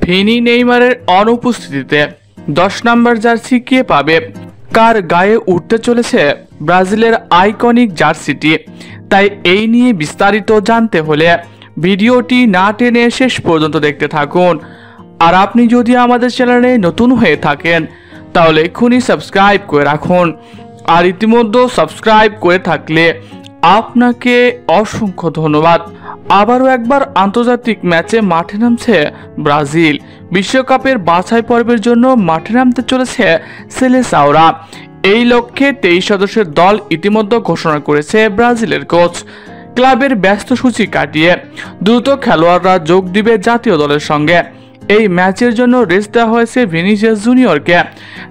Vini নেইমারের অনুপস্থিতিতে 10 নম্বর jersey কে পাবে, কার গায়ে উঠতে চলেছে ব্রাজিলের আইকনিক জার্সিটি। তাই এই নিয়ে বিস্তারিত জানতে হলে ভিডিওটি না টেনে শেষ পর্যন্ত দেখতে থাকুন। আর আপনি যদি আমাদের চ্যানেলে নতুন হয়ে থাকেন তাহলে এক্ষুনি সাবস্ক্রাইব করে রাখুন। আর ইতিমধ্যে সাবস্ক্রাইব করে থাকলে আপনাকে অসংখ্য ধন্যবাদ। আবারও একবার আন্তর্জাতিক ম্যাচে মাঠে নামছে ব্রাজিল। বিশ্বকাপের বাছাই পর্বের জন্য মাঠে নামতে চলেছে সেলেসাওরা। এই লক্ষ্যে 23 সদস্যের দল ইতিমধ্যে ঘোষণা করেছে ব্রাজিলের কোচ। ক্লাবের ব্যস্ত সূচি কাটিয়ে দ্রুত খেলোয়াড়রা যোগ দিবে জাতীয় দলের সঙ্গে। এই ম্যাচের জন্য রেস্ট দেওয়া হয়েছে ভিনিসিয়াস জুনিয়রকে।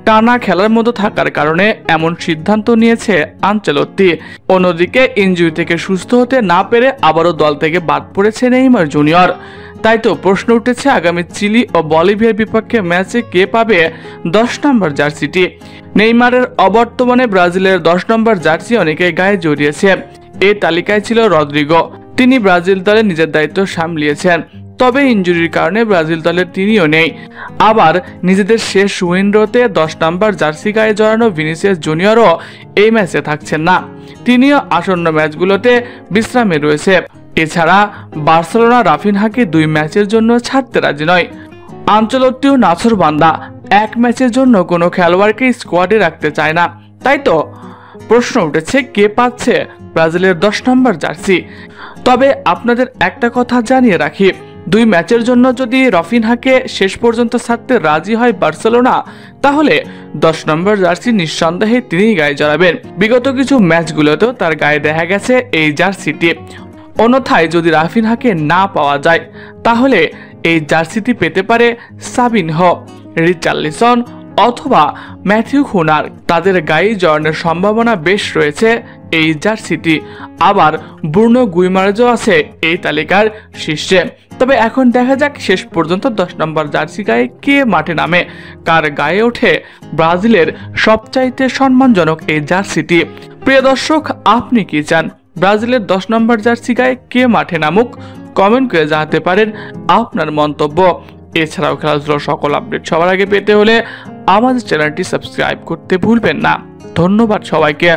টানা খেলার মধ্যে থাকার কারণে এমন সিদ্ধান্ত নিয়েছে আনচেলত্তি। অন্যদিকে ইনজুরি থেকে সুস্থ হতে না পেরে আবারও দল থেকে বাদ পড়েছে নেইমার জুনিয়র। তাই তো প্রশ্ন উঠেছে আগামী চিলি ও বলিভিয়ার বিপক্ষে ম্যাচে কে পাবে 10 নম্বর জার্সিটি। নেইমারের অবর্তমানে ব্রাজিলের 10 নম্বর জার্সি অনেকের গায়ে জড়িয়েছে। এই তালিকায় ছিল রদ্রিগো। তিনি ব্রাজিল দলে নিজের দায়িত্ব সামলিয়েছেন, তবে ইনজুরির কারণে ব্রাজিল দলের তিনিও নেই। আবার নিজেদের শেষ উইন্ডোতে 10 নম্বর জার্সি গায়ে জড়ানো ভিনিসিয়াস জুনিয়রও এই ম্যাচে থাকছেন না। তিনিও আসন্ন ম্যাচগুলোতে বিশ্রামে রয়েছে। এছাড়া বার্সেলোনা রাফিনহাকে 2 ম্যাচের জন্য ছাড়তে রাজি নয়। আনচেলত্তিও নাছোড়বান্দা, এক ম্যাচের জন্য কোনো খেলোয়াড়কে স্কোয়াডে রাখতে চায় না। তাই তো প্রশ্ন উঠেছে কে পাচ্ছে ব্রাজিলের 10 নম্বর জার্সি। তবে আপনাদের একটা কথা জানিয়ে রাখি, 2 ম্যাচের জন্য যদি রাফিনহাকে শেষ পর্যন্ত ছাড়তে রাজি হয় বার্সেলোনা, তাহলে 10 নম্বর জার্সি নিঃসন্দেহে তিনিই গায়ে জড়াবেন। বিগত কিছু ম্যাচগুলোতেও তার গায়ে দেখা গেছে এই জার্সিটি। অন্যথায় যদি রাফিনহাকে না পাওয়া যায় তাহলে এই জার্সিটি পেতে পারে সাবিনহো, রিচার্লিসন অথবা ম্যাথিউ কুনার। তাদের গায়ে জড়ানোর সম্ভাবনা বেশ রয়েছে এই জার্সিটি। আবার ব্রুনো গুইমারেজও আছে এই তালিকার শীর্ষে। তবে এখন দেখা যাক শেষ পর্যন্ত 10 নম্বর জার্সি গায়ে কে মাঠে নামে, কার গায়ে ওঠে ব্রাজিলের সবচাইতে সম্মানজনক এই জার্সিটি। প্রিয় দর্শক, আপনি কি চান ব্রাজিলের 10 নম্বর জার্সি গায়ে কে মাঠে নামুক? কমেন্ট করে জানাতে পারেন আপনার মন্তব্য। এছাড়াও খেলাধুলার সকল আপডেট সবার আগে পেতে হলে আমাদের চ্যানেলটি সাবস্ক্রাইব করতে ভুলবেন না। ধন্যবাদ সবাইকে।